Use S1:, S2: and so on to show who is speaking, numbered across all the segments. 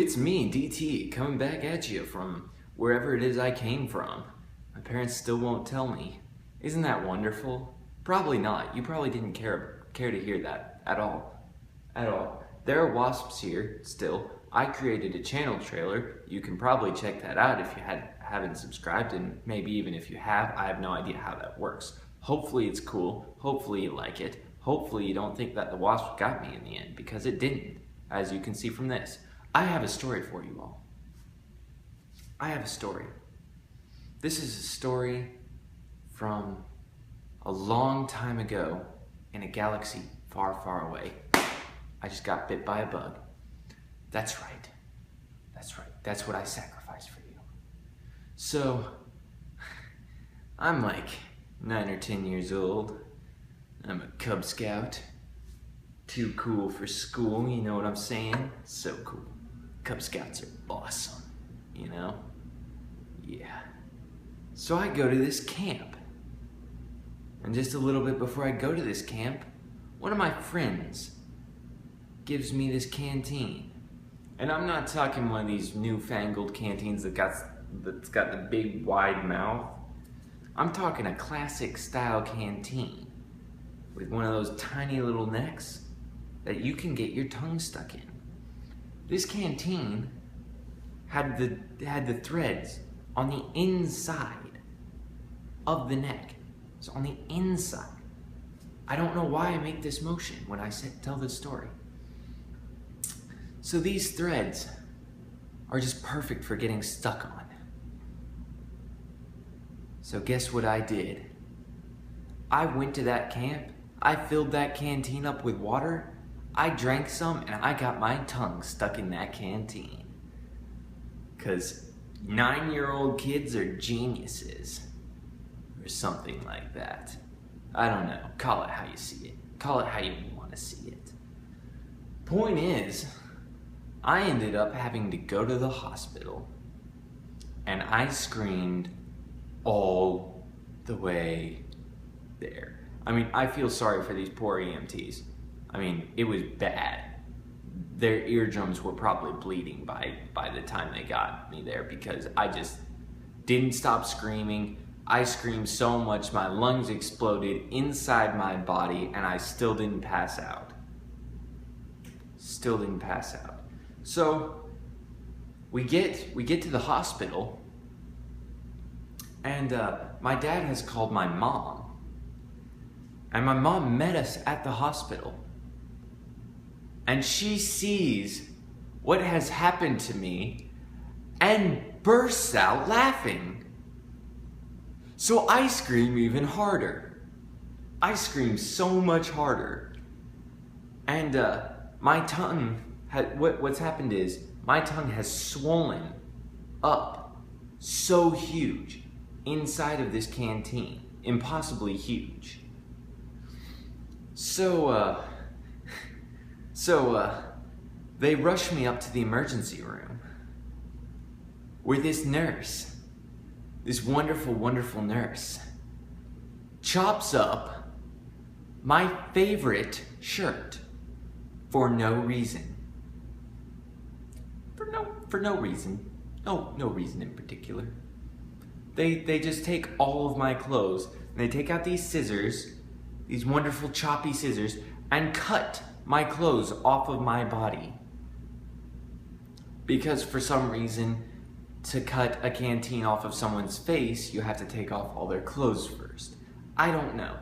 S1: it's me, DT, coming back at you from wherever it is I came from. My parents still won't tell me. Isn't that wonderful? Probably not. You probably didn't care to hear that at all. At all. There are wasps here, still. I created a channel trailer. You can probably check that out if you haven't subscribed, and maybe even if you have, I have no idea how that works. Hopefully it's cool. Hopefully you like it. Hopefully you don't think that the wasp got me in the end, because it didn't, as you can see from this. I have a story for you all. I have a story. This is a story from a long time ago in a galaxy far, far away. I just got bit by a bug. That's right. That's right. That's what I sacrificed for you. So, I'm like 9 or 10 years old. I'm a Cub Scout. Too cool for school, you know what I'm saying? So cool. Cub Scouts are awesome, you know? Yeah. So I go to this camp. And just a little bit before I go to this camp, one of my friends gives me this canteen. And I'm not talking one of these newfangled canteens that's got the big wide mouth. I'm talking a classic style canteen with one of those tiny little necks that you can get your tongue stuck in. This canteen had the threads on the inside of the neck. So on the inside. I don't know why I make this motion when I tell this story. So these threads are just perfect for getting stuck on. So guess what I did? I went to that camp, I filled that canteen up with water, I drank some, and I got my tongue stuck in that canteen. 'Cause 9-year-old kids are geniuses. Or something like that. I don't know. Call it how you see it. Call it how you want to see it. Point is, I ended up having to go to the hospital, and I screamed all the way there. I mean, I feel sorry for these poor EMTs. I mean, it was bad. Their eardrums were probably bleeding by the time they got me there, because I just didn't stop screaming. I screamed so much my lungs exploded inside my body, and I still didn't pass out. Still didn't pass out. So we get to the hospital, and my dad has called my mom, and my mom met us at the hospital, and she sees what has happened to me and bursts out laughing. So I scream even harder. I scream so much harder. And my tongue, what's happened is, my tongue has swollen up so huge inside of this canteen. Impossibly huge. So they rushed me up to the emergency room where this nurse, this wonderful, wonderful nurse, chops up my favorite shirt for no reason. For no reason. No reason in particular. They just take all of my clothes, and they take out these scissors, these wonderful choppy scissors, and cut my clothes off of my body. Because for some reason, to cut a canteen off of someone's face, you have to take off all their clothes first. I don't know.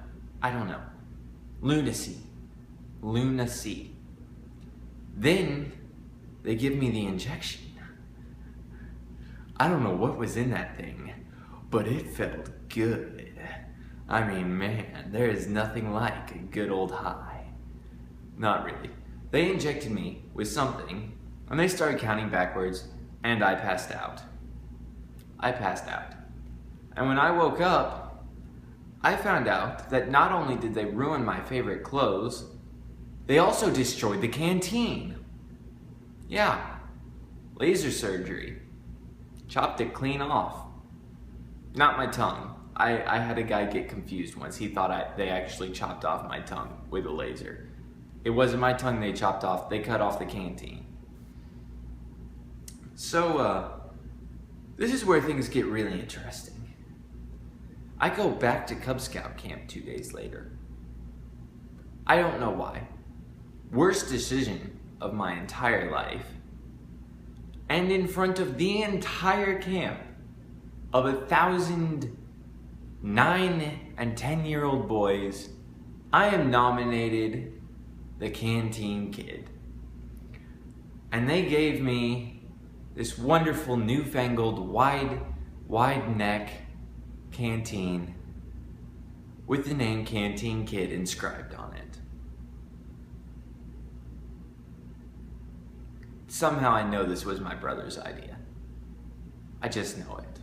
S1: Lunacy. Then they give me the injection. I don't know what was in that thing, but it felt good. I mean, man, there is nothing like a good old high. Not really. They injected me with something, and they started counting backwards, and I passed out. And when I woke up, I found out that not only did they ruin my favorite clothes, they also destroyed the canteen. Yeah, laser surgery. Chopped it clean off. Not my tongue. I had a guy get confused once. He thought they actually chopped off my tongue with a laser. It wasn't my tongue they chopped off. They cut off the canteen. So, this is where things get really interesting. I go back to Cub Scout camp 2 days later. I don't know why. Worst decision of my entire life. And in front of the entire camp of 1,000 9 and 10-year-old boys, I am nominated the Canteen Kid. And they gave me this wonderful newfangled wide neck canteen with the name Canteen Kid inscribed on it. Somehow I know this was my brother's idea. I just know it.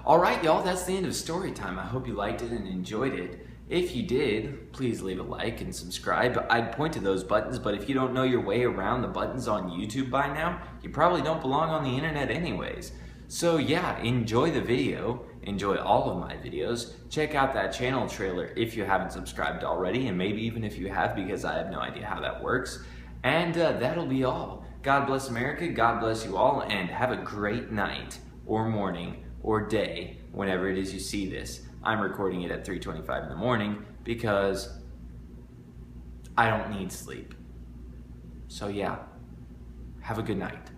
S1: Alright y'all, that's the end of story time. I hope you liked it and enjoyed it. If you did, please leave a like and subscribe. I'd point to those buttons, but if you don't know your way around the buttons on YouTube by now, you probably don't belong on the internet anyways. So yeah, enjoy the video, enjoy all of my videos, check out that channel trailer if you haven't subscribed already, and maybe even if you have, because I have no idea how that works. And that'll be all. God bless America, God bless you all, and have a great night, or morning, or day, whenever it is you see this. I'm recording it at 3:25 in the morning because I don't need sleep. So yeah, have a good night.